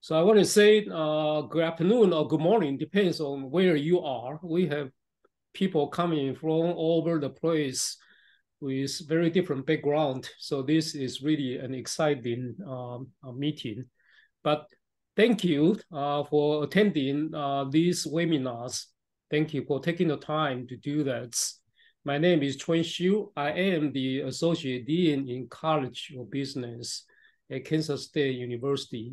So I want to say good afternoon or good morning, depends on where you are. We have people coming from all over the place with very different background. So this is really an exciting meeting. But thank you for attending these webinars. Thank you for taking the time to do that. My name is Chuan Xiu. I am the Associate Dean in College of Business at Kansas State University.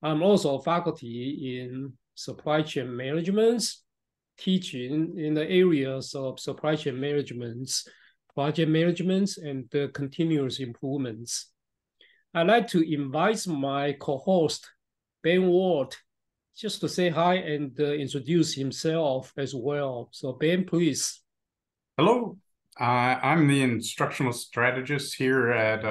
I'm also a faculty in supply chain management, teaching in the areas of supply chain management, project management, and continuous improvements. I'd like to invite my co-host, Ben Ward, just to say hi and introduce himself as well. So Ben, please. Hello, I'm the instructional strategist here at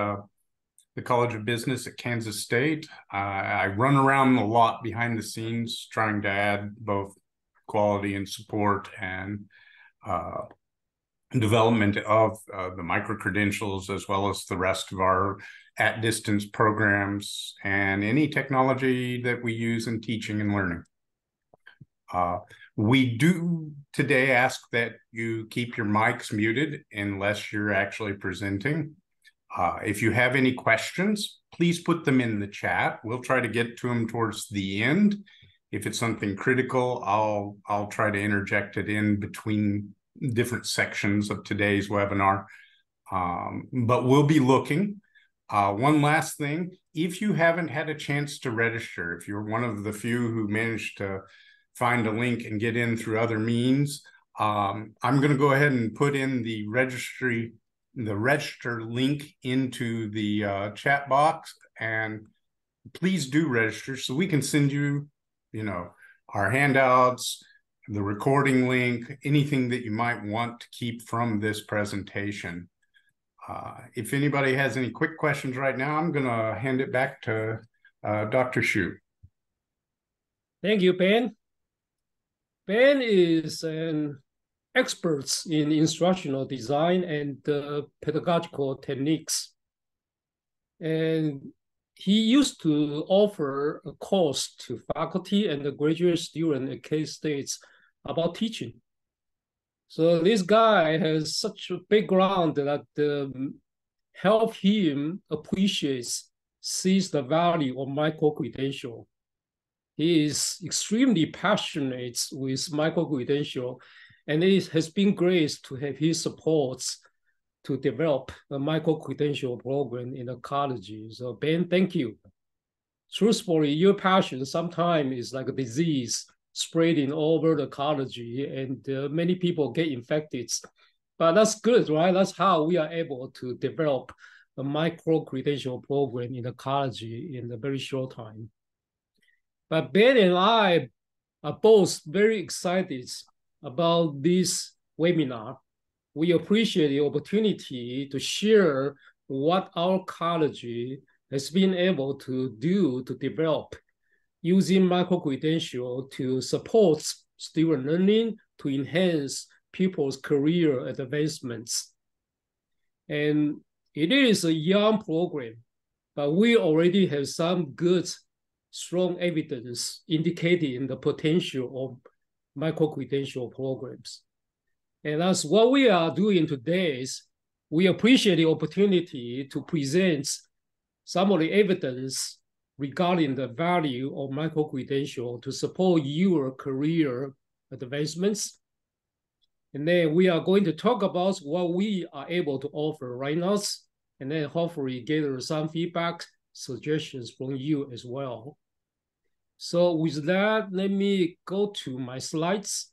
the College of Business at Kansas State. I run around a lot behind the scenes trying to add both quality and support and development of the microcredentials, as well as the rest of our at-distance programs and any technology that we use in teaching and learning. We do today ask that you keep your mics muted unless you're actually presenting. If you have any questions, please put them in the chat. We'll try to get to them towards the end. If it's something critical, I'll try to interject it in between different sections of today's webinar. But we'll be looking. One last thing, if you haven't had a chance to register, if you're one of the few who managed to find a link and get in through other means, I'm going to go ahead and put in the register link into the chat box, and please do register so we can send you, our handouts, the recording link, anything that you might want to keep from this presentation. If anybody has any quick questions right now, I'm going to hand it back to Dr. Xiu. Thank you, Ben. Ben is an expert in instructional design and pedagogical techniques. And he used to offer a course to faculty and the graduate student at K-State about teaching. So this guy has such a background that help him sees the value of micro-credential. He is extremely passionate with micro-credential, and it has been great to have his support to develop a micro-credential program in the college. So Ben, thank you. Truthfully, your passion sometimes is like a disease spreading over the college, and many people get infected. But that's good, right? That's how we are able to develop a micro-credential program in the college in a very short time. But Ben and I are both very excited about this webinar. We appreciate the opportunity to share what our college has been able to do to develop using micro-credential to support student learning, to enhance people's career advancements. And it is a young program, but we already have some good strong evidence indicating the potential of micro-credential programs. And that's what we are doing today. Is we appreciate the opportunity to present some of the evidence regarding the value of micro-credential to support your career advancements. And then we are going to talk about what we are able to offer right now, and then hopefully gather some feedback, suggestions from you as well. So with that, let me go to my slides.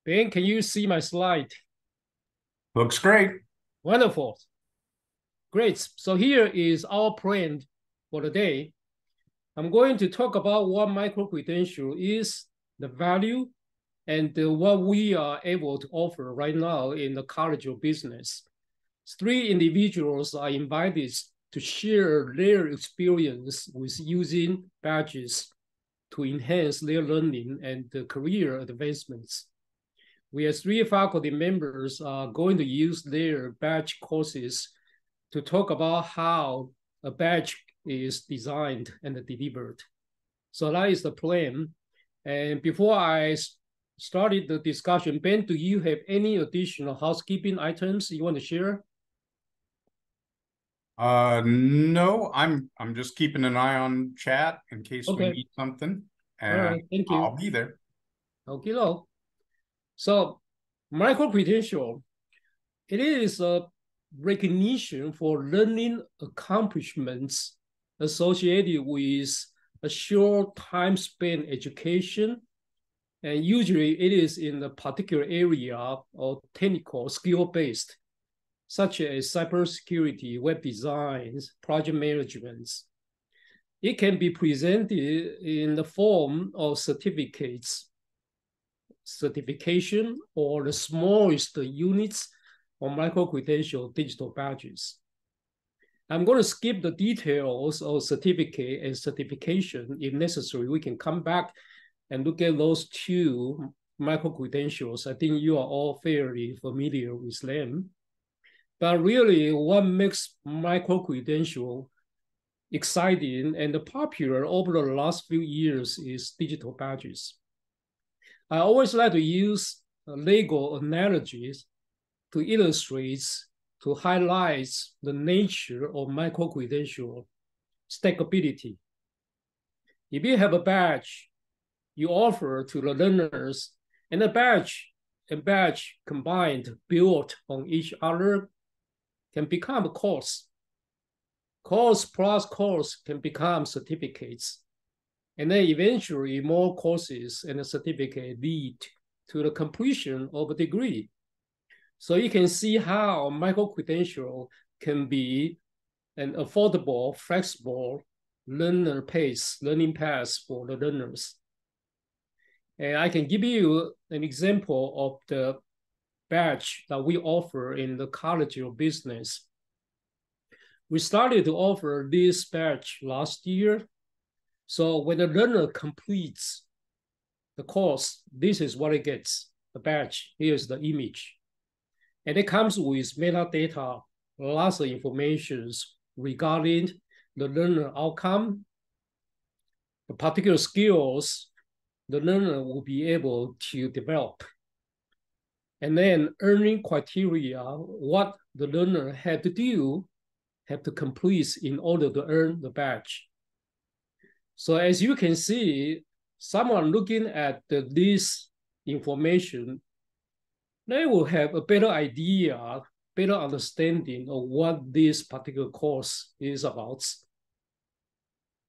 Ben, can you see my slide? Looks great. Wonderful. Great. So here is our plan for the day. I'm going to talk about what micro-credential is, the value, and what we are able to offer right now in the College of Business. 3 individuals are invited to share their experience with using badges to enhance their learning and career advancements. we have 3 faculty members going to use their batch courses to talk about how a batch is designed and delivered. So that is the plan. And before I started the discussion, Ben, do you have any additional housekeeping items you want to share? No, I'm just keeping an eye on chat in case we need something. And all right, thank you. I'll be there. Okay, so micro-credential, it is a recognition for learning accomplishments associated with a short time span education. And usually it is in a particular area or technical skill-based, such as cybersecurity, web designs, project management. It can be presented in the form of certificates, certification, or the smallest units or micro-credential digital badges. I'm going to skip the details of certificate and certification. If necessary, we can come back and look at those 2 micro-credentials. I think you are all fairly familiar with them. But really, what makes micro-credential exciting and popular over the last few years is digital badges. I always like to use Lego analogies to illustrate, to highlight the nature of micro-credential stackability. If you have a badge you offer to the learners, and a badge combined, built on each other, can become a course. Course plus course can become certificates. And then eventually more courses and a certificate lead to the completion of a degree. So you can see how micro-credential can be an affordable, flexible learning path for the learners. And I can give you an example of the badge that we offer in the College of Business. We started to offer this badge last year. So when the learner completes the course, this is what it gets, the badge. Here's the image. And it comes with metadata, lots of information regarding the learner outcome, the particular skills the learner will be able to develop. And then earning criteria, what the learner had to do, have to complete in order to earn the badge. So as you can see, someone looking at this information, they will have a better idea, better understanding of what this particular course is about.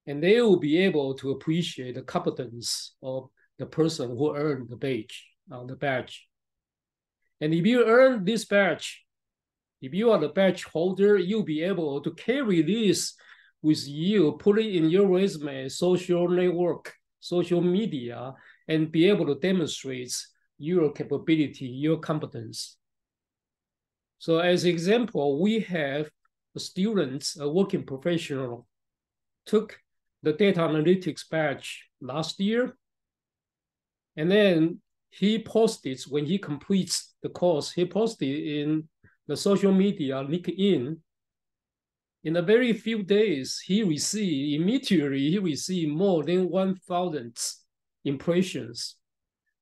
And they will be able to appreciate the competence of the person who earned the badge. And if you earn this badge, if you are the badge holder, you'll be able to carry this with you, put it in your resume, social network, social media, and be able to demonstrate your capability, your competence. So as an example, we have a student, a working professional, took the data analytics badge last year. And then he posted, when he completes the course, he posted in the social media, LinkedIn. In a very few days, he received more than 1,000 impressions.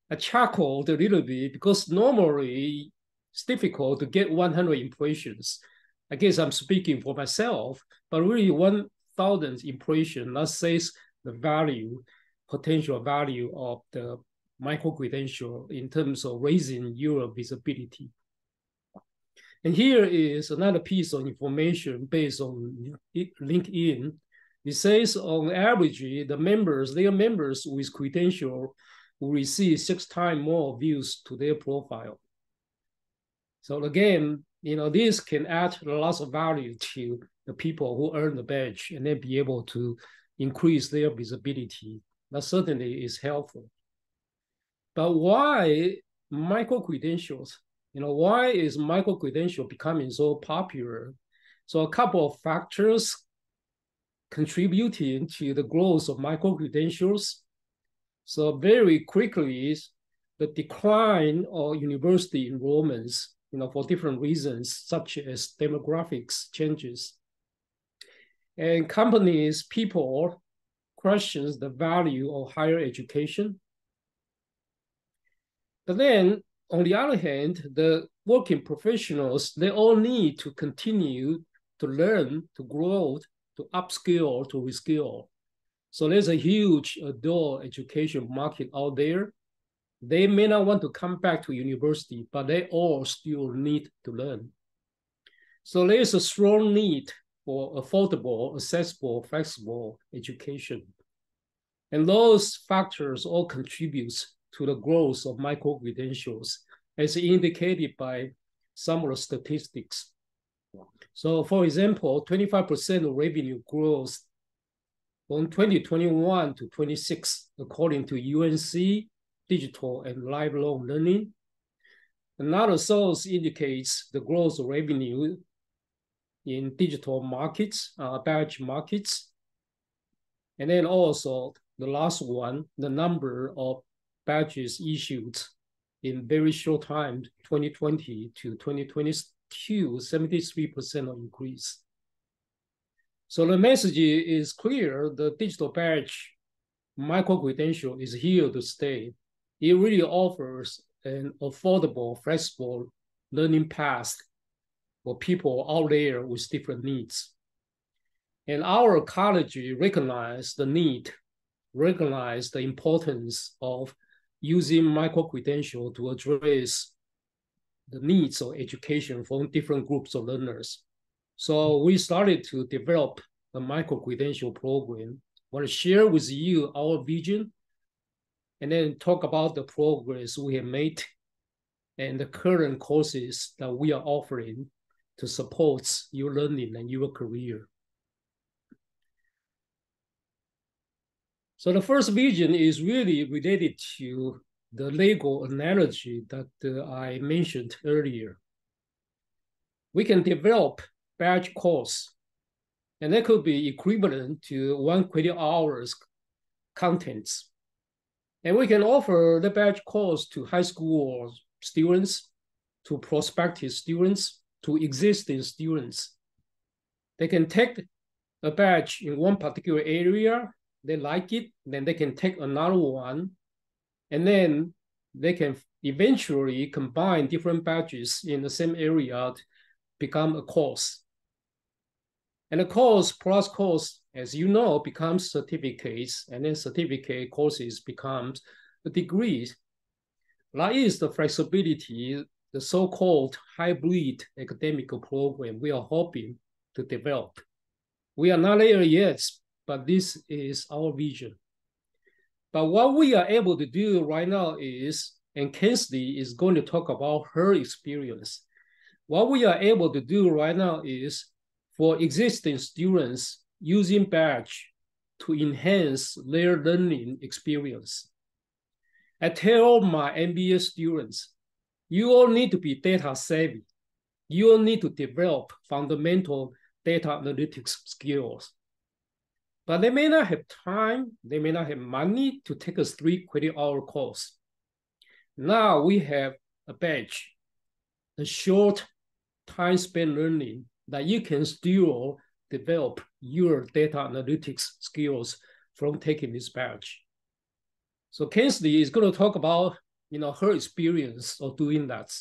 I chuckled a little bit because normally it's difficult to get 100 impressions. I guess I'm speaking for myself, but really 1,000 impressions, that says the potential value of the micro-credential in terms of raising your visibility. And here is another piece of information based on LinkedIn. It says on average, their members with credential will receive 6 times more views to their profile. So again, this can add lots of value to the people who earn the badge and then be able to increase their visibility. That certainly is helpful. But why micro-credentials? Why is micro-credential becoming so popular? So a couple of factors contributing to the growth of micro-credentials. So very quickly, the decline of university enrollments, for different reasons, such as demographics changes. And companies, people questions the value of higher education. But then, on the other hand, the working professionals, they all need to continue to learn, to grow, to upskill, to reskill. So there's a huge adult education market out there. They may not want to come back to university, but they all still need to learn. So there's a strong need for affordable, accessible, flexible education. And those factors all contribute to the growth of microcredentials, as indicated by some of the statistics. So for example, 25% of revenue growth from 2021 to 26, according to UNC Digital and Lifelong Learning. Another source indicates the growth of revenue in digital markets, badge markets. And then also the last one, the number of badges issued in very short time, 2020 to 2022, 73% of increase. So the message is clear, the digital badge micro-credential is here to stay. It really offers an affordable, flexible learning path for people out there with different needs. And our college recognize the need, recognize the importance of using micro-credential to address the needs of education from different groups of learners. So we started to develop a micro-credential program. I want to share with you our vision and then talk about the progress we have made and the current courses that we are offering to support your learning and your career. So the first vision is really related to the Lego analogy that I mentioned earlier. We can develop badge course, and that could be equivalent to 1 credit hours contents. And we can offer the badge course to high school students, to prospective students, to existing students. They can take a badge in one particular area, they like it, then they can take another one, and then they can eventually combine different badges in the same area to become a course. And the course plus course, as you know, becomes certificates, and then certificate courses becomes a degrees. That is the flexibility, the so-called hybrid academic program we are hoping to develop. We are not there yet, but this is our vision. But what we are able to do right now is, and Kensley is going to talk about her experience. What we are able to do right now is for existing students using badge to enhance their learning experience. I tell my MBA students, you all need to be data savvy. You all need to develop fundamental data analytics skills. But they may not have time, they may not have money to take a 3 credit hour course. Now we have a badge, a short time spent learning that you can still develop your data analytics skills from taking this badge. So Kensley is going to talk about her experience of doing that.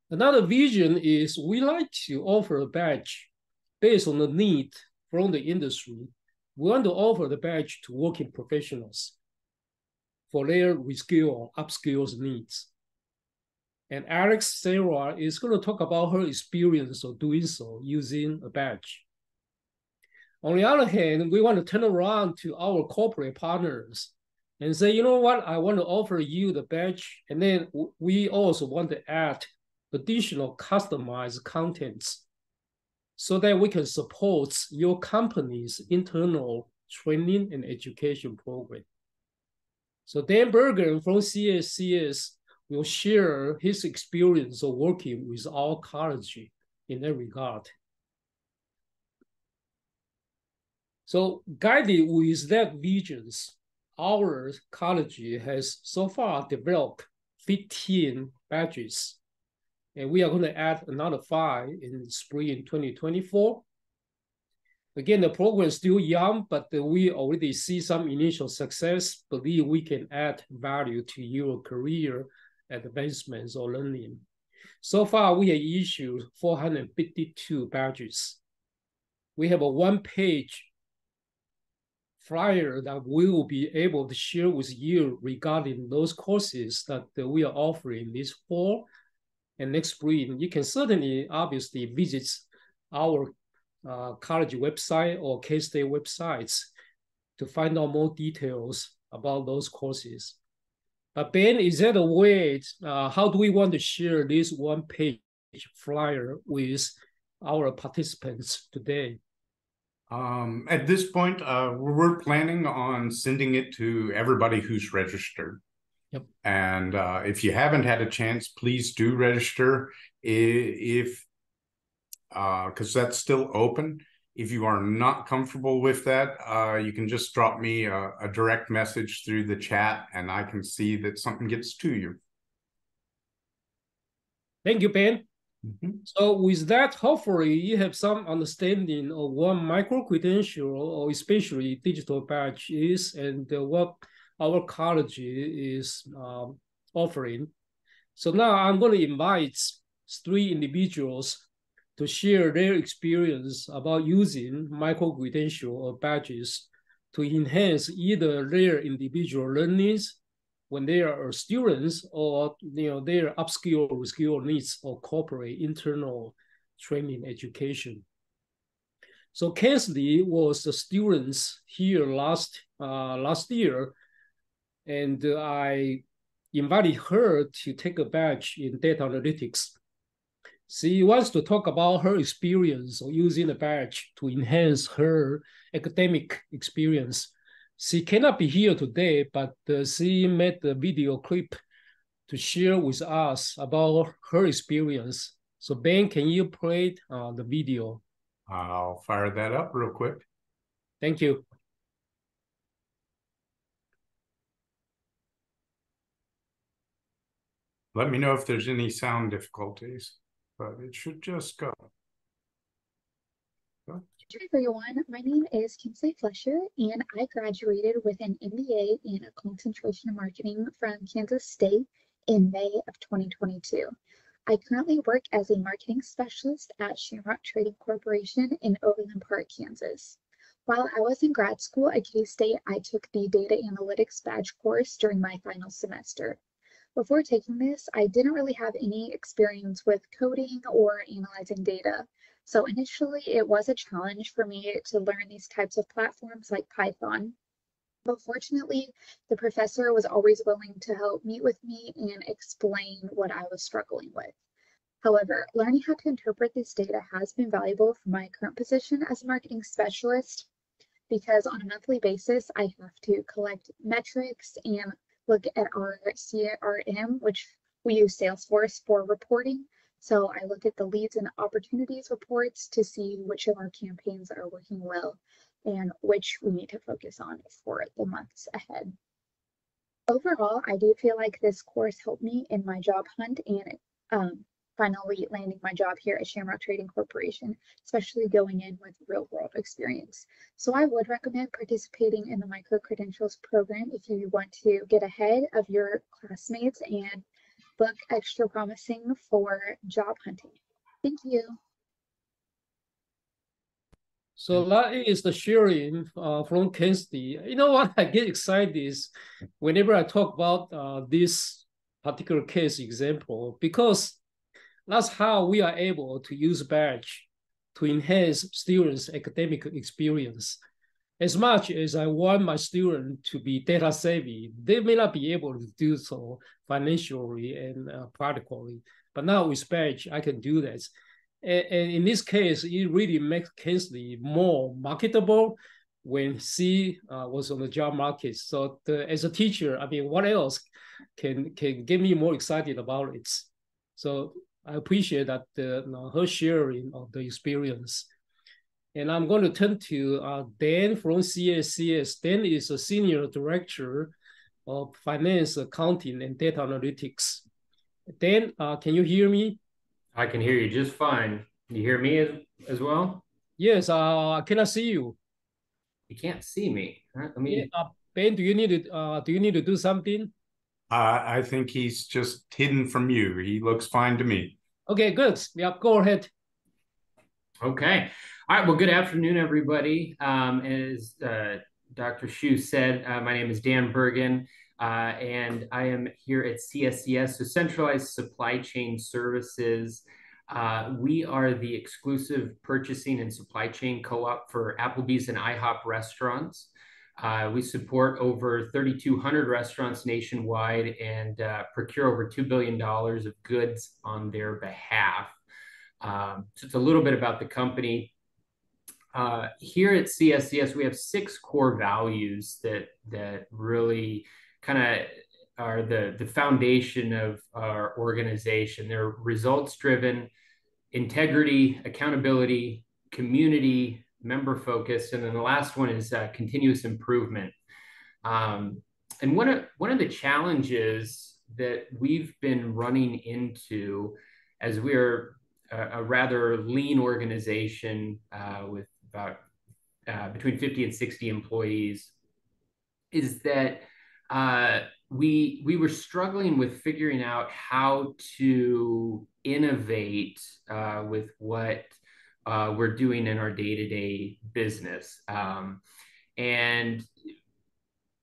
Another vision is we like to offer a badge based on the need from the industry. We want to offer the badge to working professionals for their reskill, upskills needs. And Alex Sarah is going to talk about her experience of doing so using a badge. On the other hand, we want to turn around to our corporate partners and say, you know what, I want to offer you the badge. And then we also want to add additional customized contents so that we can support your company's internal training and education program. So Dan Bergen from CSCS will share his experience of working with our college in that regard. So guided with that visions, our college has so far developed 15 badges, and we are going to add another 5 in spring 2024. Again, the program is still young, but we already see some initial success. Believe we can add value to your career advancements or learning. So far, we have issued 452 badges. We have a one-page flyer that we will be able to share with you regarding those courses that we are offering this fall and next spring. You can certainly, obviously, visit our college website or K-State websites to find out more details about those courses. But Ben, is that a way, how do we want to share this one-page flyer with our participants today? At this point, we're planning on sending it to everybody who's registered. Yep. And if you haven't had a chance, please do register if because that's still open. If you are not comfortable with that, you can just drop me a direct message through the chat and I can see that something gets to you. Thank you, Ben. So with that, hopefully you have some understanding of what micro-credential or especially digital badge is and what our college is offering. So now I'm going to invite 3 individuals to share their experience about using micro-credential or badges to enhance either their individual learnings when they are students or their upskill or skill needs or corporate internal training education. So Kensley was the students here last year, and I invited her to take a badge in data analytics. She wants to talk about her experience of using the badge to enhance her academic experience. She cannot be here today, but she made a video clip to share with us about her experience. So Ben, can you play the video? I'll fire that up real quick. Thank you. Let me know if there's any sound difficulties, but it should just go. Hi everyone, my name is Kinsey Flesher and I graduated with an MBA in a concentration in marketing from Kansas State in May of 2022. I currently work as a marketing specialist at Shamrock Trading Corporation in Overland Park, Kansas. While I was in grad school at K-State, I took the data analytics badge course during my final semester. Before taking this, I didn't really have any experience with coding or analyzing data. So initially, it was a challenge for me to learn these types of platforms like Python. But fortunately, the professor was always willing to help meet with me and explain what I was struggling with. However, learning how to interpret this data has been valuable for my current position as a marketing specialist because on a monthly basis, I have to collect metrics and look at our CRM, which we use Salesforce for reporting. So I look at the leads and opportunities reports to see which of our campaigns are working well and which we need to focus on for the months ahead. Overall, I do feel like this course helped me in my job hunt and finally landing my job here at Shamrock Trading Corporation, especially going in with real world experience. So I would recommend participating in the Microcredentials program if you want to get ahead of your classmates and look extra promising for job hunting. Thank you. So that is the sharing from Kensley. You know what I get excited is whenever I talk about this particular case example, because that's how we are able to use badge to enhance students' academic experience. As much as I want my student to be data savvy, they may not be able to do so financially and practically. But now with badge, I can do that. And in this case, it really makes Kensley more marketable when she was on the job market. So as a teacher, I mean, what else can get me more excited about it? So I appreciate that her sharing of the experience. And I'm going to turn to Dan from CSCS. Dan is a Senior Director of Finance, Accounting, and Data Analytics. Dan, can you hear me? I can hear you just fine. You hear me as well? Yes, I cannot see you. You can't see me. Let me. Yeah, Ben, do you need to do something? I think he's just hidden from you. He looks fine to me. Okay, good. Yeah, go ahead. Okay. All right. Well, good afternoon, everybody. As Dr. Shu said, my name is Dan Bergen, and I am here at CSCS, so Centralized Supply Chain Services. We are the exclusive purchasing and supply chain co-op for Applebee's and IHOP restaurants. We support over 3,200 restaurants nationwide and procure over $2 billion of goods on their behalf. So it's a little bit about the company. Here at CSCS, we have 6 core values that really kind of are the foundation of our organization. They're results-driven, integrity, accountability, community, member focused, and then the last one is continuous improvement. And one of the challenges that we've been running into as we're a rather lean organization with about between 50 and 60 employees is that we were struggling with figuring out how to innovate with what we're doing in our day-to-day business. And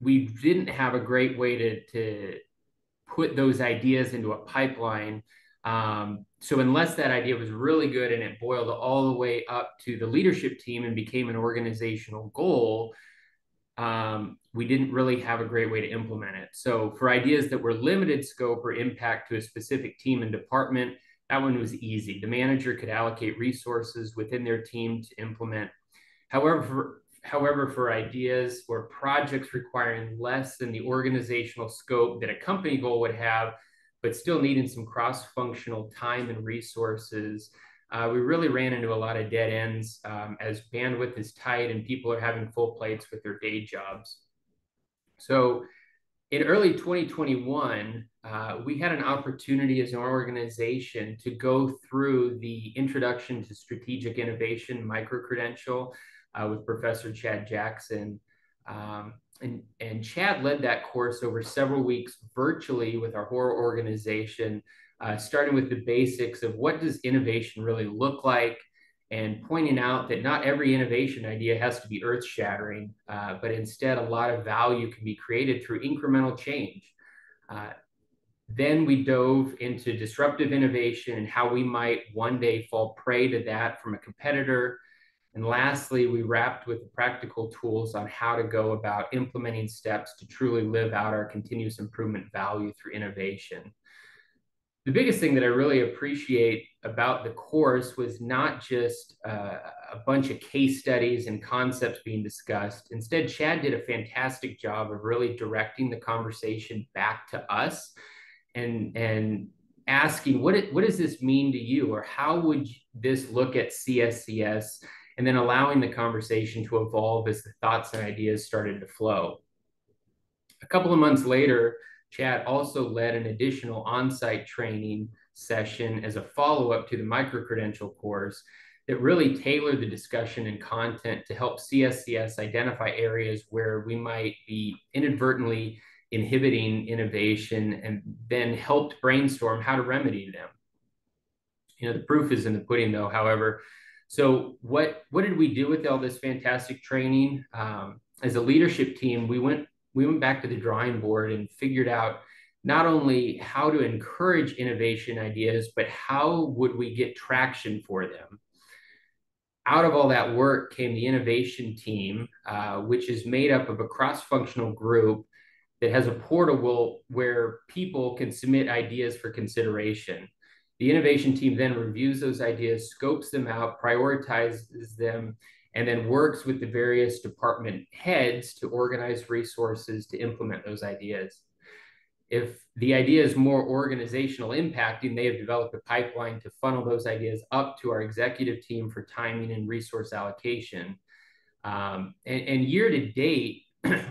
we didn't have a great way to put those ideas into a pipeline. So unless that idea was really good and it boiled all the way up to the leadership team and became an organizational goal, we didn't really have a great way to implement it. So for ideas that were limited scope or impact to a specific team and department, that one was easy. The manager could allocate resources within their team to implement. However, for ideas or projects requiring less than the organizational scope that a company goal would have, but still needing some cross-functional time and resources, we really ran into a lot of dead ends as bandwidth is tight and people are having full plates with their day jobs. So in early 2021, we had an opportunity as an organization to go through the Introduction to Strategic Innovation Microcredential with Professor Chad Jackson. And Chad led that course over several weeks virtually with our whole organization, starting with the basics of what does innovation really look like, and pointing out that not every innovation idea has to be earth-shattering, but instead a lot of value can be created through incremental change. Then we dove into disruptive innovation and how we might one day fall prey to that from a competitor. And lastly, we wrapped with the practical tools on how to go about implementing steps to truly live out our continuous improvement value through innovation. The biggest thing that I really appreciate about the course was not just a bunch of case studies and concepts being discussed. Instead, Chad did a fantastic job of really directing the conversation back to us and asking, what does this mean to you? Or how would this look at CSCS? And then allowing the conversation to evolve as the thoughts and ideas started to flow. A couple of months later, Chad also led an additional on-site training session as a follow-up to the microcredential course that really tailored the discussion and content to help CSCS identify areas where we might be inadvertently inhibiting innovation and then helped brainstorm how to remedy them. You know, the proof is in the pudding though, however. So what did we do with all this fantastic training? As a leadership team, we went back to the drawing board and figured out not only how to encourage innovation ideas, but how would we get traction for them? Out of all that work came the innovation team, which is made up of a cross-functional group that has a portal where people can submit ideas for consideration. The innovation team then reviews those ideas, scopes them out, prioritizes them, and then works with the various department heads to organize resources to implement those ideas. If the idea is more organizational impacting, they have developed a pipeline to funnel those ideas up to our executive team for timing and resource allocation. And year to date,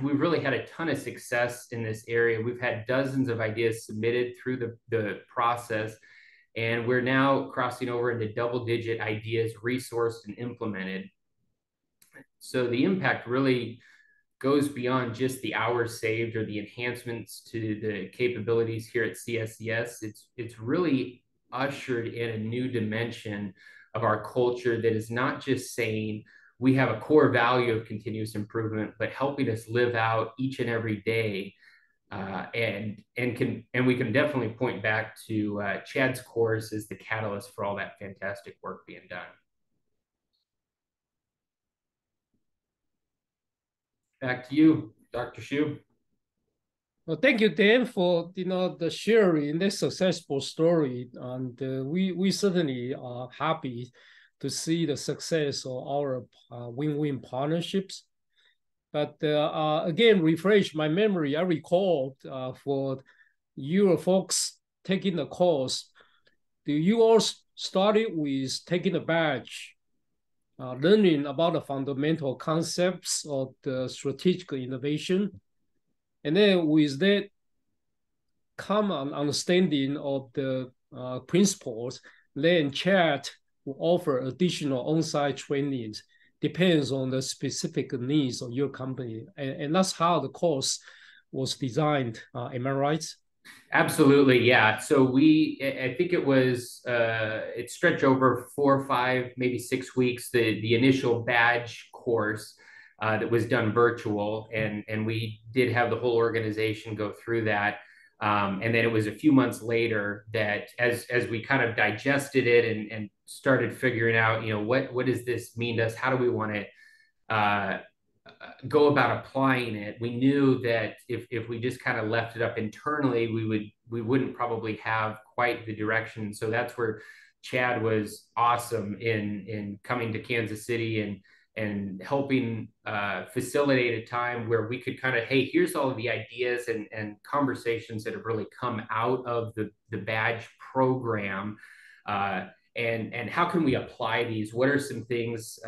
we've really had a ton of success in this area. We've had dozens of ideas submitted through the process, and we're now crossing over into double-digit ideas resourced and implemented. So the impact really goes beyond just the hours saved or the enhancements to the capabilities here at CSES. It's really ushered in a new dimension of our culture that is not just saying we have a core value of continuous improvement, but helping us live out each and every day. And we can definitely point back to Chad's course as the catalyst for all that fantastic work being done. Back to you, Dr. Shu. Well, thank you, Dan, for the sharing this successful story, and we certainly are happy to see the success of our win-win partnerships. But again, refresh my memory. I recall for you folks taking the course, do you all started with taking the badge, learning about the fundamental concepts of the strategic innovation, and then with that common understanding of the principles, then Chad will offer additional on-site trainings, depends on the specific needs of your company. And that's how the course was designed. Am I right? Absolutely, yeah. So I think it stretched over 4 or 5, maybe 6 weeks, the initial badge course that was done virtual. And we did have the whole organization go through that. And then it was a few months later that as we kind of digested it and started figuring out, what does this mean to us? How do we want to go about applying it? We knew that if we just kind of left it up internally, we wouldn't probably have quite the direction. So that's where Chad was awesome in coming to Kansas City and helping facilitate a time where we could kind of, hey, here's all of the ideas and conversations that have really come out of the badge program. And how can we apply these? What are some things,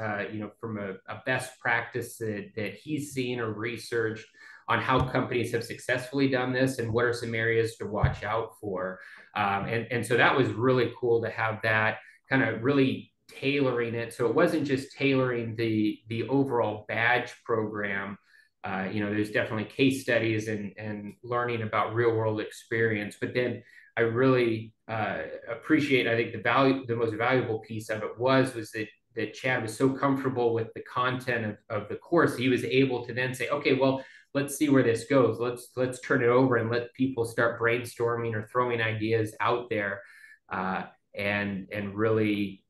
from a best practice that he's seen or researched on how companies have successfully done this, and what are some areas to watch out for? And so that was really cool to have that kind of really tailoring it. So it wasn't just tailoring the overall badge program. There's definitely case studies and learning about real world experience, but then I really appreciate, I think the most valuable piece of it was that Chad was so comfortable with the content of the course. He was able to then say, okay, well, let's see where this goes. Let's turn it over and let people start brainstorming or throwing ideas out there, and really,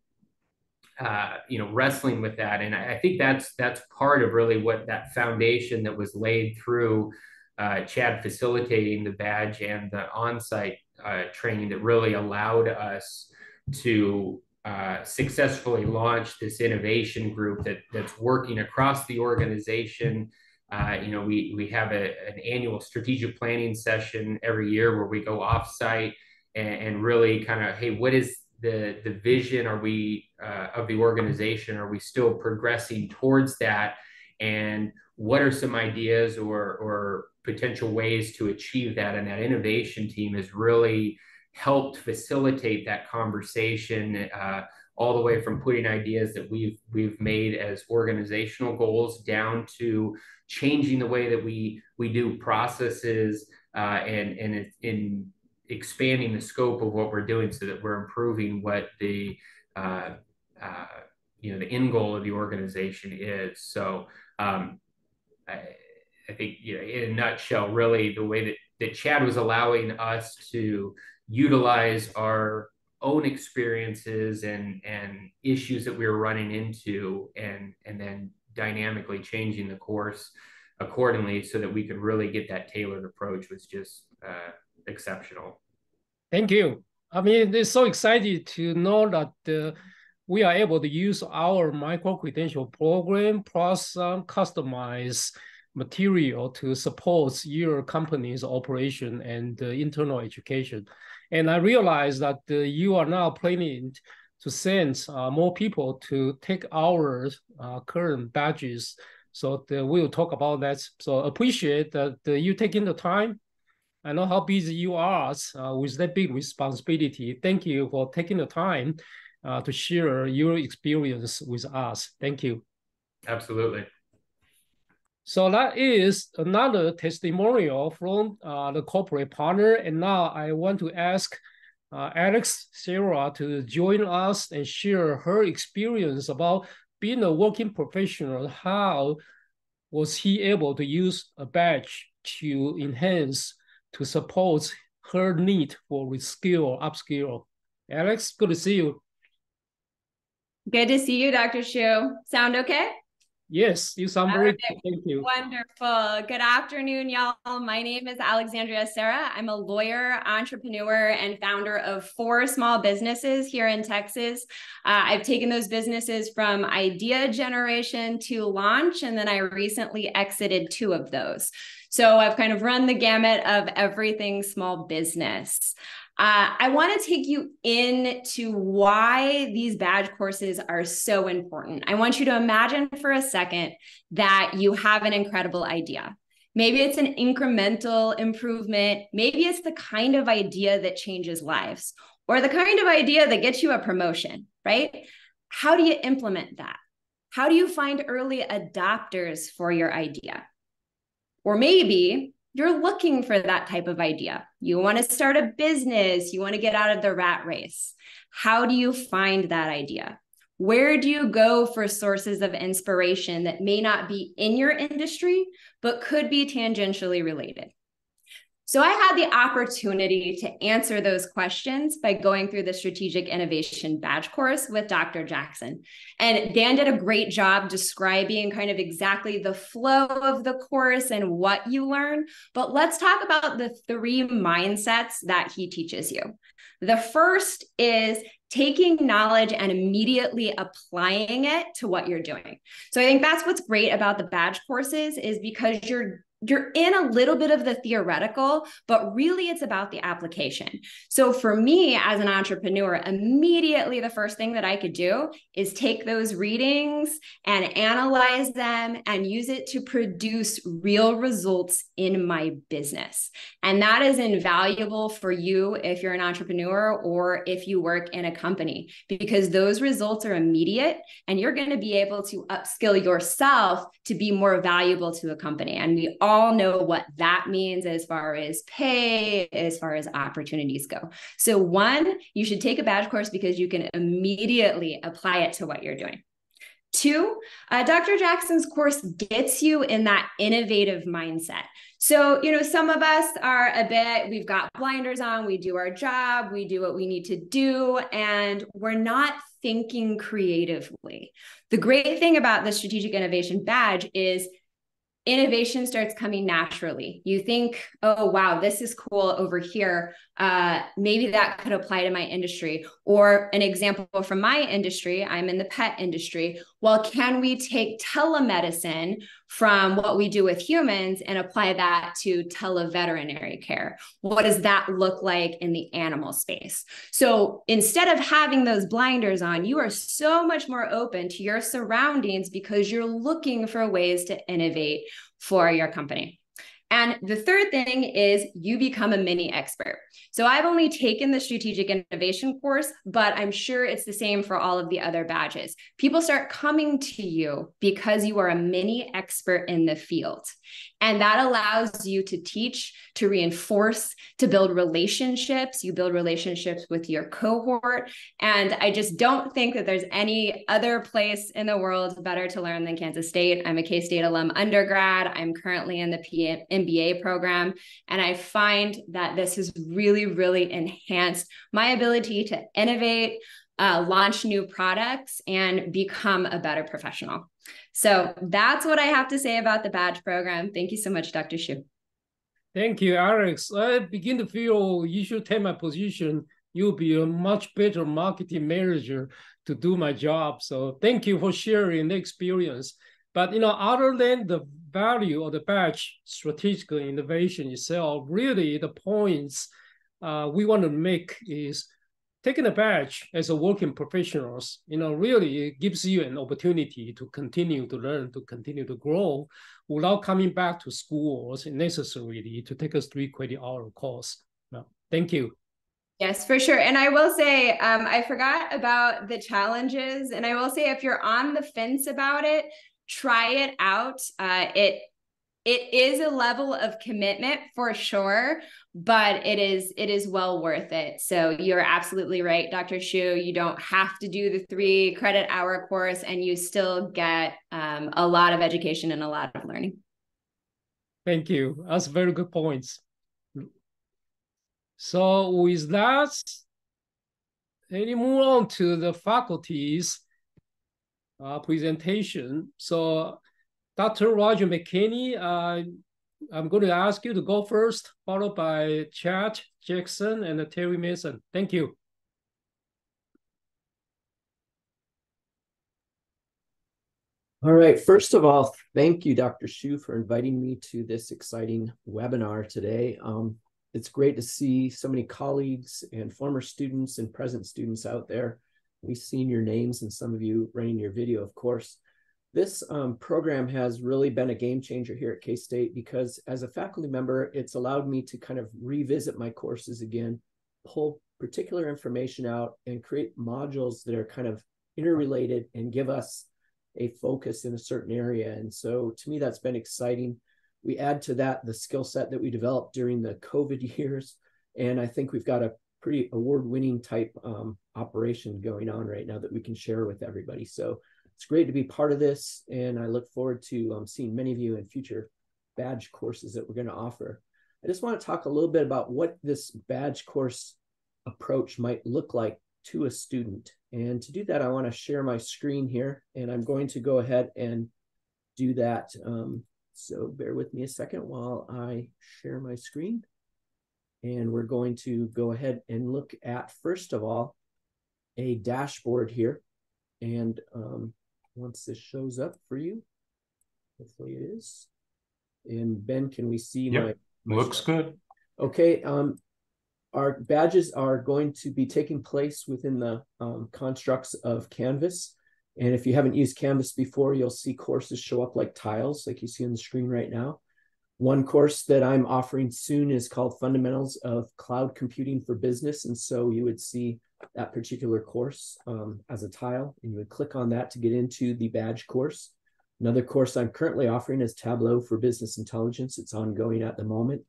wrestling with that. And I think that's part of really what that foundation that was laid through Chad facilitating the badge and the on-site training that really allowed us to successfully launch this innovation group that's working across the organization. We have an annual strategic planning session every year where we go off-site and really kind of, hey, what is the vision of the organization? Are we still progressing towards that? And what are some ideas or potential ways to achieve that? And that innovation team has really helped facilitate that conversation, all the way from putting ideas that we've made as organizational goals down to changing the way that we do processes, and in expanding the scope of what we're doing so that we're improving what the end goal of the organization is. So I think, in a nutshell, really the way that Chad was allowing us to utilize our own experiences and issues that we were running into, and then dynamically changing the course accordingly so that we could really get that tailored approach was just exceptional. Thank you. I mean, it's so exciting to know that we are able to use our micro-credential program plus customize material to support your company's operation and internal education. And I realized that you are now planning to send more people to take our current badges. So we'll talk about that. So appreciate that you taking the time. I know how busy you are with that big responsibility. Thank you for taking the time to share your experience with us. Thank you. Absolutely. So that is another testimonial from the corporate partner. And now I want to ask Alex Sarah to join us and share her experience about being a working professional. How was he able to use a badge to enhance, to support her need for reskill or upskill? Alex, good to see you. Good to see you, Dr. Shu. Sound okay? Yes, you sound very good. Thank you. Wonderful. Good afternoon, y'all. My name is Alexandria Serra. I'm a lawyer, entrepreneur, and founder of 4 small businesses here in Texas. I've taken those businesses from idea generation to launch, and then I recently exited 2 of those. So I've kind of run the gamut of everything small business. I want to take you into why these badge courses are so important. I want you to imagine for a second that you have an incredible idea. Maybe it's an incremental improvement. Maybe it's the kind of idea that changes lives, or the kind of idea that gets you a promotion, right? How do you implement that? How do you find early adopters for your idea? Or maybe you're looking for that type of idea. You want to start a business. You want to get out of the rat race. How do you find that idea? Where do you go for sources of inspiration that may not be in your industry, but could be tangentially related? So I had the opportunity to answer those questions by going through the Strategic Innovation Badge course with Dr. Jackson. And Dan did a great job describing kind of exactly the flow of the course and what you learn. But let's talk about the 3 mindsets that he teaches you. The first is taking knowledge and immediately applying it to what you're doing. So I think that's what's great about the badge courses, is because you're in a little bit of the theoretical, but really it's about the application. So for me as an entrepreneur, immediately the first thing that I could do is take those readings and analyze them and use it to produce real results in my business. And that is invaluable for you if you're an entrepreneur or if you work in a company, because those results are immediate and you're going to be able to upskill yourself to be more valuable to a company. And we all know what that means as far as pay, as far as opportunities go. So 1, you should take a badge course because you can immediately apply it to what you're doing. 2, Dr. Jackson's course gets you in that innovative mindset. So, some of us are we've got blinders on, we do our job, we do what we need to do, and we're not thinking creatively. The great thing about the Strategic Innovation Badge is innovation starts coming naturally. You think, oh, wow, this is cool over here. Maybe that could apply to my industry. Or an example from my industry, I'm in the pet industry. Well, can we take telemedicine from what we do with humans and apply that to televeterinary care? What does that look like in the animal space? So instead of having those blinders on, you are so much more open to your surroundings because you're looking for ways to innovate for your company. And the third thing is you become a mini expert. So I've only taken the Strategic Innovation course, but I'm sure it's the same for all of the other badges. People start coming to you because you are a mini expert in the field. And that allows you to teach, to reinforce, to build relationships. You build relationships with your cohort. And I just don't think that there's any other place in the world better to learn than Kansas State. I'm a K-State alum undergrad. I'm currently in the MBA program. And I find that this has really, really enhanced my ability to innovate, launch new products, and become a better professional. So that's what I have to say about the badge program. Thank you so much, Dr. Shu. Thank you, Alex. I begin to feel you should take my position. You'll be a much better marketing manager to do my job. So thank you for sharing the experience. But other than the value of the badge strategic innovation itself, really the points we want to make is taking a badge as a working professionals, really it gives you an opportunity to continue to learn, to continue to grow without coming back to school necessarily to take a 3 credit hour course. No, thank you. Yes, for sure. And I will say, I forgot about the challenges. And I will say, if you're on the fence about it, try it out. It is a level of commitment for sure, but it is well worth it. So you're absolutely right, Dr. Shu. You don't have to do the 3 credit hour course, and you still get a lot of education and a lot of learning. Thank you. That's very good points. So with that, let me move on to the faculty's presentation. So Dr. Roger McKinney, I'm going to ask you to go first, followed by Chad Jackson and Terry Mason. Thank you. All right. First of all, thank you, Dr. Shu, for inviting me to this exciting webinar today. It's great to see so many colleagues and former students and present students out there. We've seen your names and some of you running your video, of course. This program has really been a game changer here at K-State because as a faculty member, it's allowed me to kind of revisit my courses again, pull particular information out and create modules that are kind of interrelated and give us a focus in a certain area. And so to me, that's been exciting. We add to that the skill set that we developed during the COVID years. And I think we've got a pretty award-winning type operation going on right now that we can share with everybody. So it's great to be part of this. And I look forward to seeing many of you in future badge courses that we're going to offer. I just want to talk a little bit about what this badge course approach might look like to a student. And to do that, I want to share my screen here. And I'm going to go ahead and do that. So bear with me a second while I share my screen. And we're going to go ahead and look at, first of all, a dashboard here. And once this shows up for you, hopefully it is. And Ben, can we see my looks good. Okay. Our badges are going to be taking place within the constructs of Canvas. And if you haven't used Canvas before, you'll see courses show up like tiles, like you see on the screen right now. One course that I'm offering soon is called Fundamentals of Cloud Computing for Business. And so you would see that particular course as a tile, and you would click on that to get into the badge course. Another course I'm currently offering is Tableau for Business Intelligence. It's ongoing at the moment.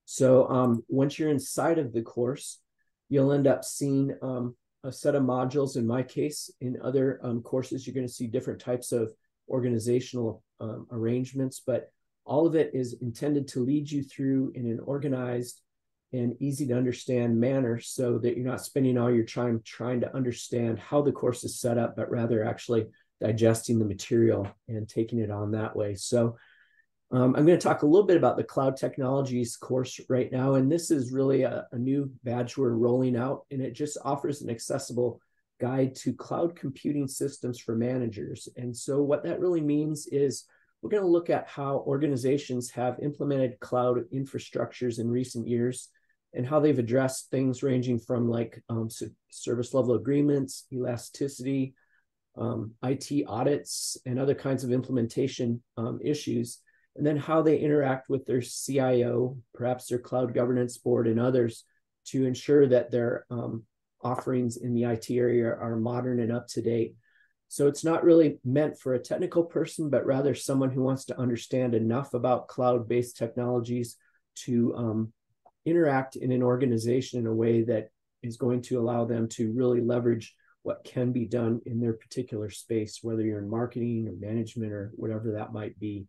So once you're inside of the course, you'll end up seeing a set of modules. In my case, in other courses, you're going to see different types of organizational arrangements, but all of it is intended to lead you through in an organized and easy to understand manner so that you're not spending all your time trying to understand how the course is set up, but rather actually digesting the material and taking it on that way. So I'm going to talk a little bit about the Cloud Technologies course right now. And this is really a new badge we're rolling out, and it just offers an accessible guide to cloud computing systems for managers. And so what that really means is we're going to look at how organizations have implemented cloud infrastructures in recent years and how they've addressed things ranging from like service level agreements, elasticity, IT audits, and other kinds of implementation issues, and then how they interact with their CIO, perhaps their cloud governance board and others to ensure that their offerings in the IT area are modern and up to date. So it's not really meant for a technical person, but rather someone who wants to understand enough about cloud-based technologies to interact in an organization in a way that is going to allow them to really leverage what can be done in their particular space, whether you're in marketing or management or whatever that might be.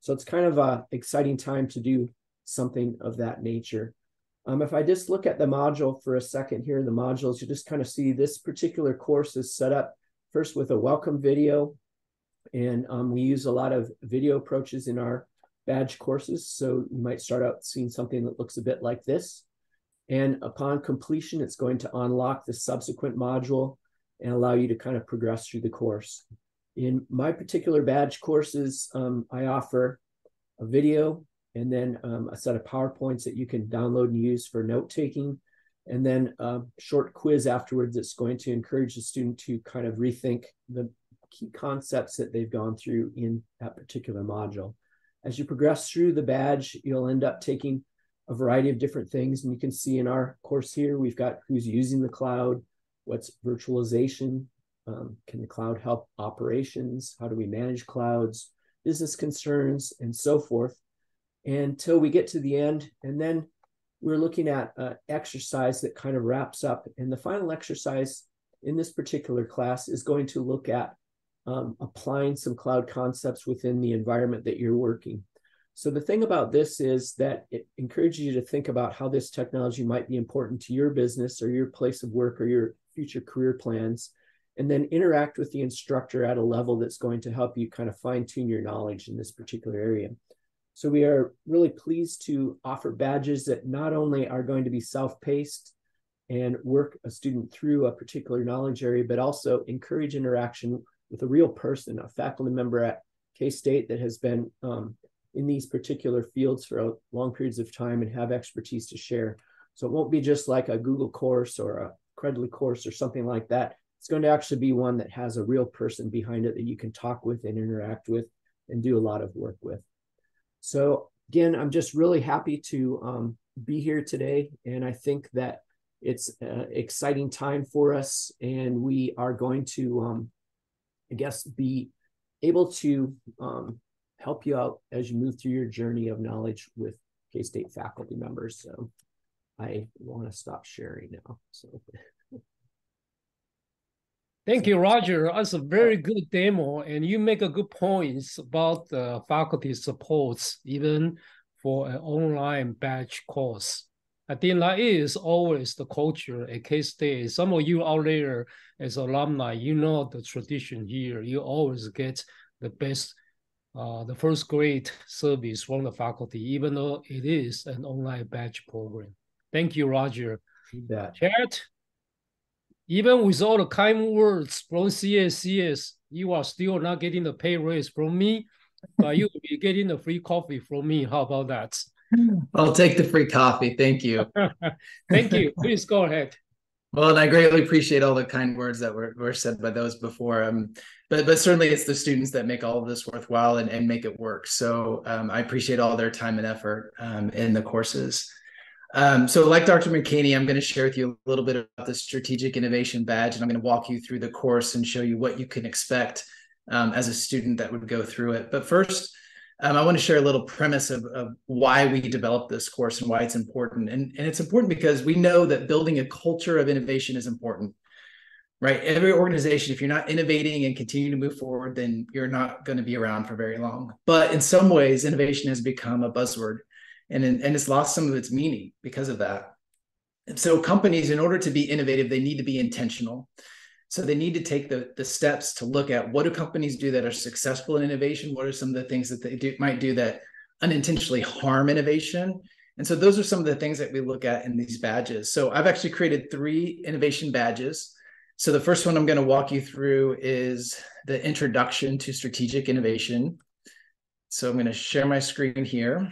So it's kind of an exciting time to do something of that nature. If I just look at the module for a second here, the modules, you just kind of see this particular course is set up first with a welcome video. And we use a lot of video approaches in our badge courses. So you might start out seeing something that looks a bit like this. And upon completion, it's going to unlock the subsequent module and allow you to kind of progress through the course. In my particular badge courses, I offer a video and then a set of PowerPoints that you can download and use for note-taking, and then a short quiz afterwards that's going to encourage the student to kind of rethink the key concepts that they've gone through in that particular module. As you progress through the badge, you'll end up taking a variety of different things. And you can see in our course here, we've got who's using the cloud, what's virtualization, can the cloud help operations, how do we manage clouds, business concerns, and so forth, until we get to the end. And then we're looking at an exercise that kind of wraps up. And the final exercise in this particular class is going to look at applying some cloud concepts within the environment that you're working. So the thing about this is that it encourages you to think about how this technology might be important to your business or your place of work or your future career plans, and then interact with the instructor at a level that's going to help you kind of fine-tune your knowledge in this particular area. So we are really pleased to offer badges that not only are going to be self-paced and work a student through a particular knowledge area, but also encourage interaction with a real person, a faculty member at K-State that has been in these particular fields for long periods of time and have expertise to share. So it won't be just like a Google course or a Credly course or something like that. It's going to actually be one that has a real person behind it that you can talk with and interact with and do a lot of work with. So again, I'm just really happy to be here today. And I think that it's an exciting time for us. And we are going to, I guess, be able to help you out as you move through your journey of knowledge with K-State faculty members. So I want to stop sharing now. So thank you, Roger. That's a very good demo, and you make a good points about the faculty supports, even for an online batch course. I think that is always the culture at K-State. Some of you out there as alumni, you know the tradition here. You always get the best, the first grade service from the faculty, even though it is an online batch program. Thank you, Roger. Chat, even with all the kind words from CS, you are still not getting the pay raise from me, but you will be getting the free coffee from me. How about that? I'll take the free coffee. Thank you. Thank you. Please go ahead. Well, and I greatly appreciate all the kind words that were said by those before. But certainly it's the students that make all of this worthwhile and make it work. So I appreciate all their time and effort in the courses. So like Dr. McKinney, I'm going to share with you a little bit about the Strategic Innovation Badge, and I'm going to walk you through the course and show you what you can expect as a student that would go through it. But first, I want to share a little premise of why we developed this course and why it's important. And it's important because we know that building a culture of innovation is important, right? Every organization, if you're not innovating and continue to move forward, then you're not going to be around for very long. But in some ways, innovation has become a buzzword, and it's lost some of its meaning because of that. And so companies, in order to be innovative, they need to be intentional. So they need to take the steps to look at what do companies do that are successful in innovation? What are some of the things that they might do that unintentionally harm innovation? And so those are some of the things that we look at in these badges. So I've actually created 3 innovation badges. So the first one I'm going to walk you through is the Introduction to Strategic Innovation. So I'm going to share my screen here.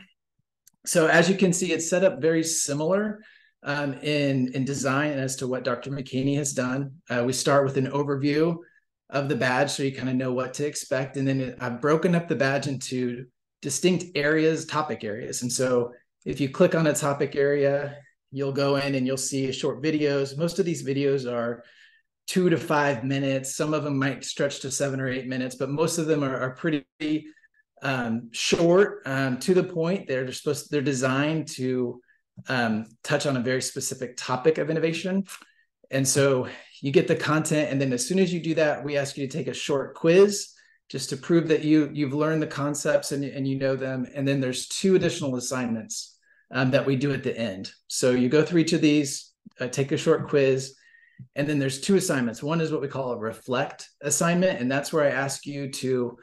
So as you can see, it's set up very similar in design as to what Dr. McKinney has done. We start with an overview of the badge so you kind of know what to expect. And then I've broken up the badge into distinct areas, topic areas. And so if you click on a topic area, you'll go in and you'll see short videos. Most of these videos are 2 to 5 minutes. Some of them might stretch to 7 or 8 minutes, but most of them are pretty short, to the point. They're designed to touch on a very specific topic of innovation. And so you get the content, and then as soon as you do that, we ask you to take a short quiz just to prove that you've learned the concepts and you know them. And then there's 2 additional assignments that we do at the end. So you go through each of these, take a short quiz, and then there's 2 assignments. One is what we call a reflect assignment, and that's where I ask you to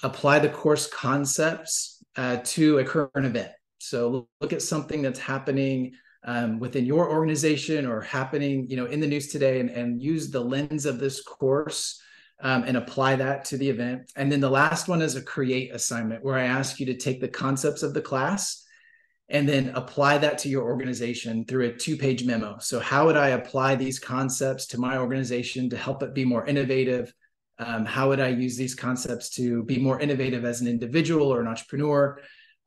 apply the course concepts to a current event. So look at something that's happening within your organization or happening, in the news today, and use the lens of this course and apply that to the event. And then the last one is a create assignment, where I ask you to take the concepts of the class and then apply that to your organization through a 2-page memo. So how would I apply these concepts to my organization to help it be more innovative? How would I use these concepts to be more innovative as an individual or an entrepreneur?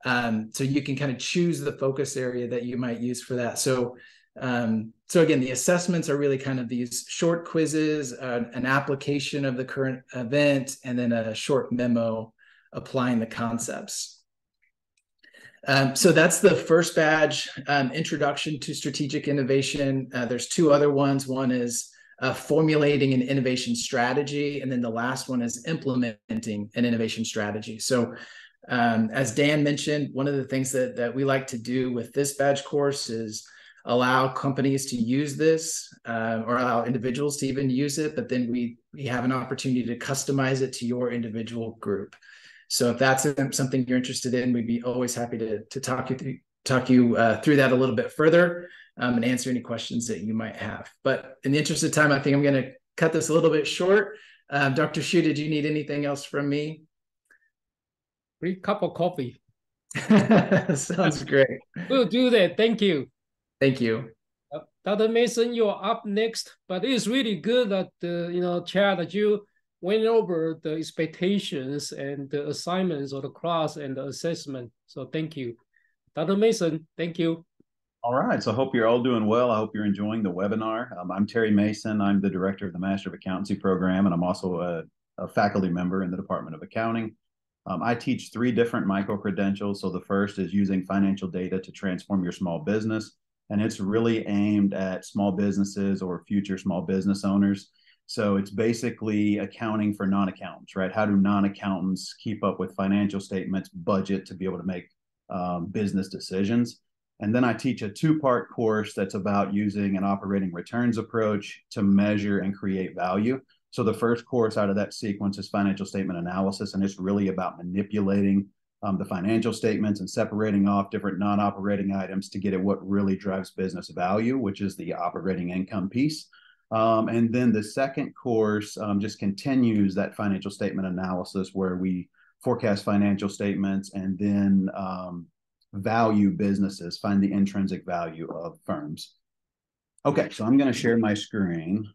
So you can kind of choose the focus area that you might use for that. So again, the assessments are really kind of these short quizzes, an application of the current event, and then a short memo applying the concepts. So that's the first badge, Introduction to Strategic Innovation. There's 2 other ones. One is formulating an innovation strategy, and then the last one is implementing an innovation strategy. So as Dan mentioned, one of the things that we like to do with this badge course is allow companies to use this, or allow individuals to even use it, but then we have an opportunity to customize it to your individual group. So if that's something you're interested in, we'd be always happy to talk you through that a little bit further, and answer any questions that you might have. But in the interest of time, I think I'm going to cut this a little bit short. Dr. Hsu, did you need anything else from me? Free cup of coffee. Sounds great. We'll do that. Thank you. Thank you. Dr. Mason, you're up next, but it's really good that, Chad, that you went over the expectations and the assignments of the class and the assessment. So thank you. Dr. Mason, thank you. All right, so I hope you're all doing well. I hope you're enjoying the webinar. I'm Terry Mason. I'm the director of the Master of Accountancy program, and I'm also a faculty member in the Department of Accounting. I teach 3 different micro-credentials. So the first is using financial data to transform your small business, and it's really aimed at small businesses or future small business owners. So it's basically accounting for non-accountants, right? How do non-accountants keep up with financial statements, budget, to be able to make business decisions? And then I teach a 2-part course that's about using an operating returns approach to measure and create value. So the first course out of that sequence is financial statement analysis, and it's really about manipulating the financial statements and separating off different non-operating items to get at what really drives business value, which is the operating income piece. And then the second course just continues that financial statement analysis, where we forecast financial statements and then value businesses, find the intrinsic value of firms. Okay, so I'm going to share my screen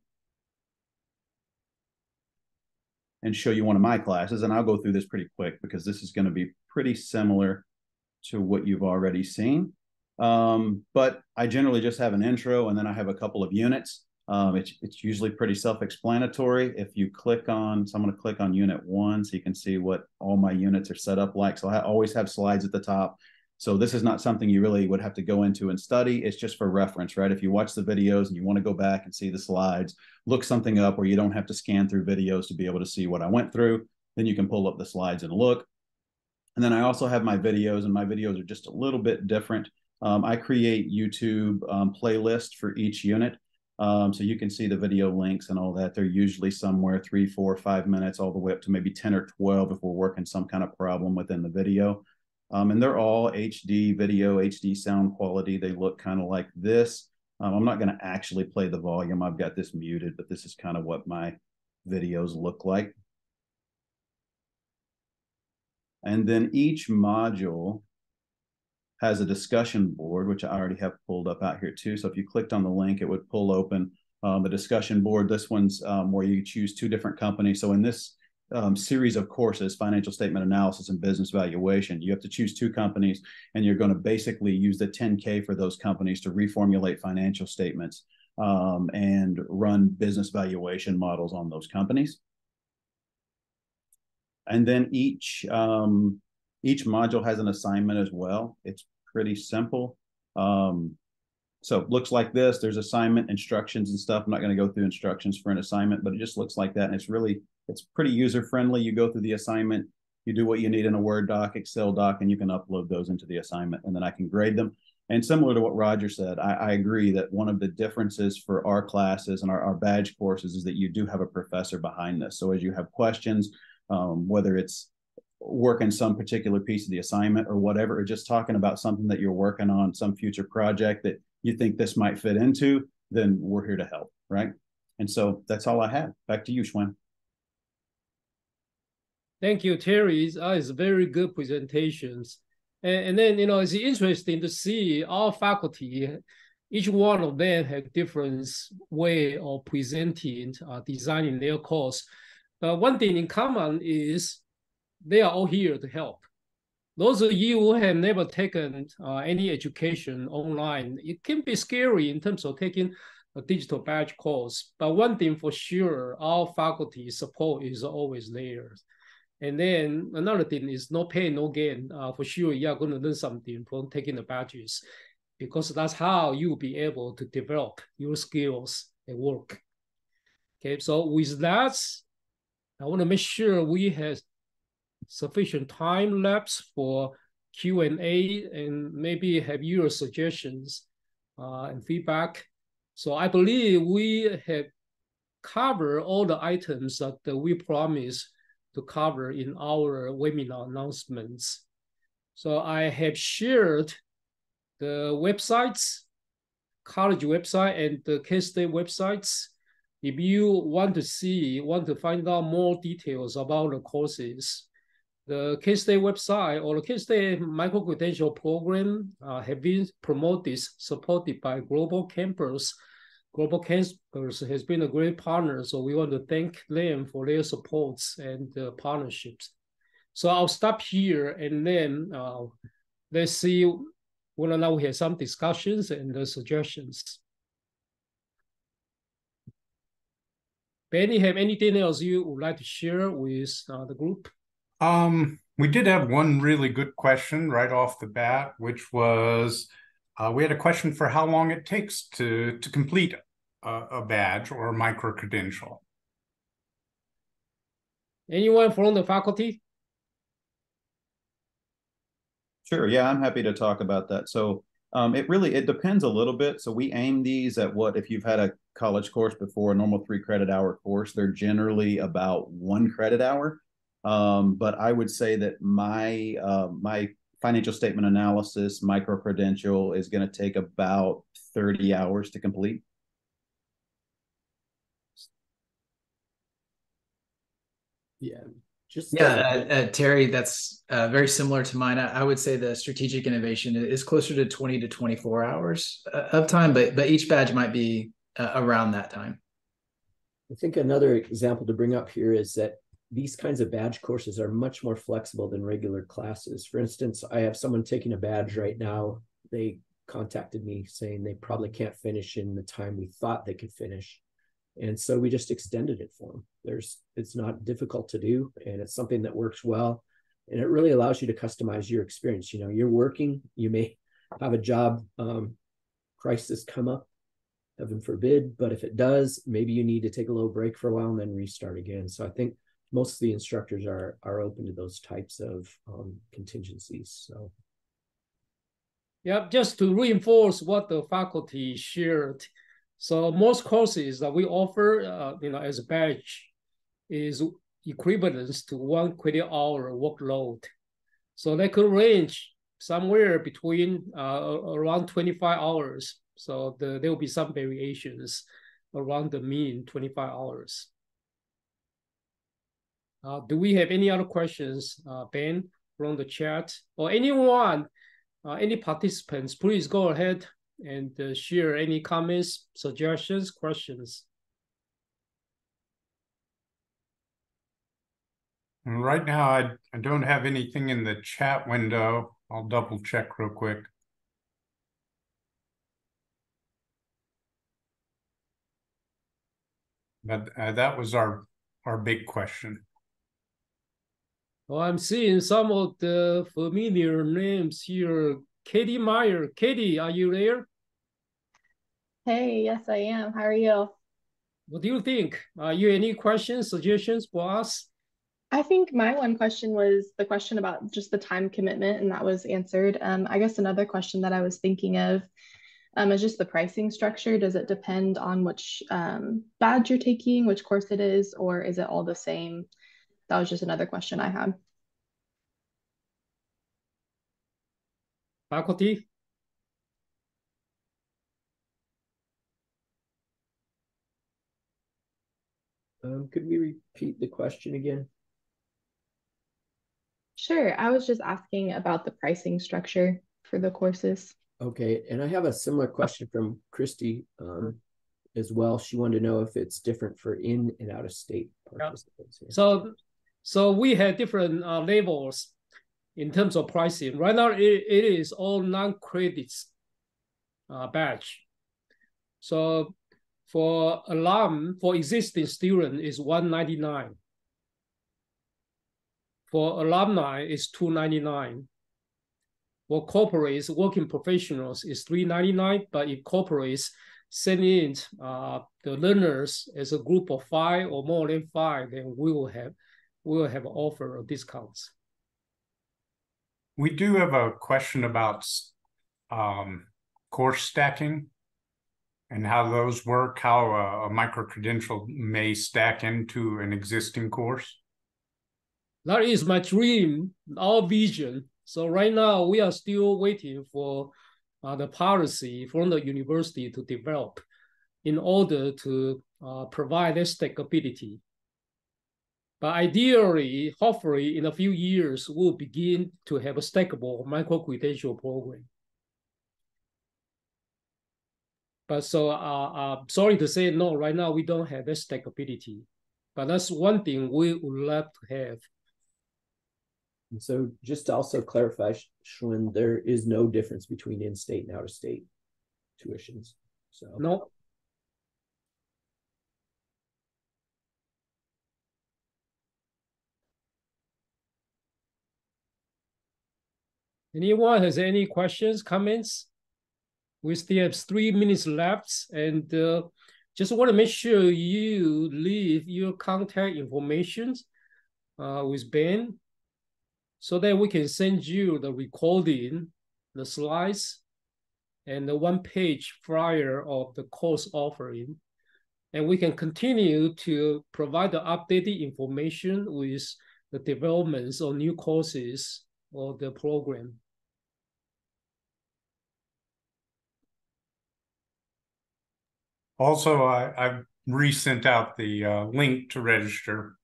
and show you one of my classes, and I'll go through this pretty quick because this is going to be pretty similar to what you've already seen. But I generally just have an intro, and then I have a couple of units. It's usually pretty self-explanatory. If you click on, so I'm going to click on unit 1 so you can see what all my units are set up like. So I always have slides at the top. So this is not something you really would have to go into and study. It's just for reference, right? If you watch the videos and you want to go back and see the slides, look something up where you don't have to scan through videos to be able to see what I went through. Then you can pull up the slides and look. And then I also have my videos, and my videos are just a little bit different. I create YouTube playlists for each unit. So you can see the video links and all that. They're usually somewhere 3, 4, 5 minutes, all the way up to maybe 10 or 12 if we're working some kind of problem within the video. And they're all HD video, HD sound quality. They look kind of like this. I'm not going to actually play the volume. I've got this muted, but this is kind of what my videos look like. And then each module has a discussion board, which I already have pulled up out here too. So if you clicked on the link, it would pull open a discussion board. This one's where you choose 2 different companies. So in this series of courses, financial statement analysis and business valuation, you have to choose 2 companies, and you're going to basically use the 10K for those companies to reformulate financial statements and run business valuation models on those companies. And then each module has an assignment as well. It's pretty simple. So it looks like this. There's assignment instructions and stuff. I'm not going to go through instructions for an assignment, but it just looks like that. And it's pretty user-friendly. You go through the assignment, you do what you need in a Word doc, Excel doc, and you can upload those into the assignment, and then I can grade them. And similar to what Roger said, I agree that one of the differences for our classes and our badge courses is that you do have a professor behind this. So as you have questions, whether it's working some particular piece of the assignment or whatever, or just talking about something that you're working on, some future project that you think this might fit into, then we're here to help, right? And so that's all I have. Back to you, Schwen. Thank you, Terry. It's very good presentations. And then, it's interesting to see our faculty, each one of them have different way of presenting, designing their course. But one thing in common is they are all here to help. Those of you who have never taken any education online, it can be scary in terms of taking a digital badge course. But one thing for sure, our faculty support is always there. And then another thing is no pain, no gain. For sure, you are going to learn something from taking the badges because that's how you'll be able to develop your skills at work. Okay, so with that, I want to make sure we have sufficient time lapse for Q&A and maybe have your suggestions and feedback. So I believe we have covered all the items that we promised to cover in our webinar announcements. So I have shared the websites, college website and the K-State websites. If you want to find out more details about the courses, the K-State website or the K-State Microcredential program have been promoted, supported by Global Campus. Global Campus has been a great partner, so we want to thank them for their supports and partnerships. So I'll stop here and then let's see whether or not we have some discussions and suggestions. Benny, have anything else you would like to share with the group? We did have one really good question right off the bat, which was we had a question for how long it takes to complete a badge or a micro-credential. Anyone from the faculty? Sure. Yeah, I'm happy to talk about that. So it depends a little bit. So we aim these at if you've had a college course before, a normal 3-credit hour course, they're generally about 1 credit hour. But I would say that my financial statement analysis micro-credential is going to take about 30 hours to complete. Yeah. Terry, that's very similar to mine. I would say the strategic innovation is closer to 20 to 24 hours of time, but each badge might be around that time. I think another example to bring up here is that these kinds of badge courses are much more flexible than regular classes. For instance, I have someone taking a badge right now. They contacted me saying they probably can't finish in the time we thought they could finish. And so we just extended it for them. It's not difficult to do, and it's something that works well. And it really allows you to customize your experience. You're working, you may have a job crisis come up, heaven forbid, but if it does, maybe you need to take a little break for a while and then restart again. So I think most of the instructors are open to those types of contingencies. So, yeah, just to reinforce what the faculty shared. So most courses that we offer, as a badge, is equivalent to 1 credit hour workload. So they could range somewhere between around 25 hours. So there will be some variations around the mean 25 hours. Do we have any other questions, Ben, from the chat? Or anyone, any participants, please go ahead and share any comments, suggestions, questions. And right now, I don't have anything in the chat window. I'll double check real quick. But that was our big question. Well, I'm seeing some of the familiar names here. Katie Meyer. Katie, are you there? Hey, yes, I am. How are you? What do you think? Are you any questions, suggestions for us? I think my one question was the question about just the time commitment, and that was answered. I guess another question that I was thinking of is just the pricing structure. Does it depend on which badge you're taking, which course it is, or is it all the same? That was just another question I had. Faculty? Could we repeat the question again? Sure. I was just asking about the pricing structure for the courses. Okay, and I have a similar question from Christy as well. She wanted to know if it's different for in and out of state participants. Yeah. So we had different levels in terms of pricing. Right now, it is all non-credits batch. So for existing student is $199. For alumni is $299. For corporates, working professionals is $399. But if corporates send in the learners as a group of 5 or more than 5, then we will have offer of discounts. We do have a question about course stacking and how those work, how a micro-credential may stack into an existing course. That is my dream, our vision. So right now we are still waiting for the policy from the university to develop in order to provide that stackability. But ideally, hopefully in a few years, we'll begin to have a stackable micro-credential program. But so sorry to say, no, right now we don't have that stackability. But that's one thing we would love to have. And so just to also clarify, Schwinn, there is no difference between in-state and out-of-state tuitions. So no. Anyone has any questions, comments? We still have 3 minutes left, and just want to make sure you leave your contact information with Ben so that we can send you the recording, the slides, and the one-page flyer of the course offering. And we can continue to provide the updated information with the developments of new courses or the program. Also, I've resent out the link to register.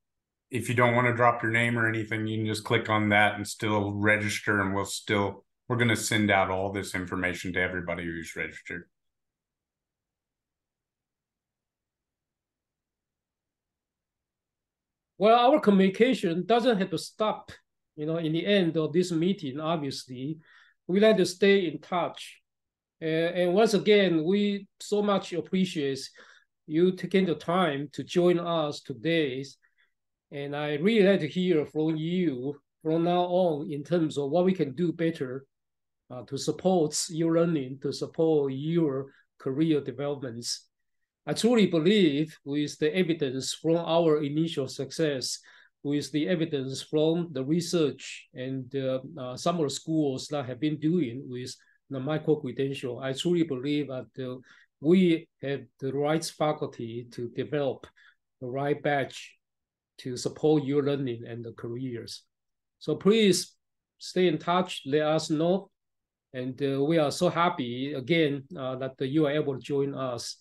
If you don't want to drop your name or anything, you can just click on that and still register, and we're going to send out all this information to everybody who's registered. Well, our communication doesn't have to stop, in the end of this meeting, obviously. We like to stay in touch. And once again, we so much appreciate you taking the time to join us today. And I really like to hear from you from now on in terms of what we can do better to support your learning, to support your career developments. I truly believe with the evidence from our initial success, with the evidence from the research and some of the schools that have been doing with the micro-credential, I truly believe that we have the right faculty to develop the right batch to support your learning and the careers. So please stay in touch, let us know. And we are so happy again that you are able to join us.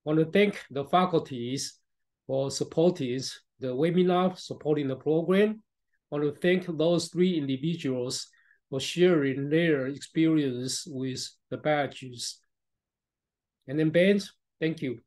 I want to thank the faculties for supporting the webinar, supporting the program. I want to thank those 3 individuals for sharing their experience with the badges. And then Ben, thank you.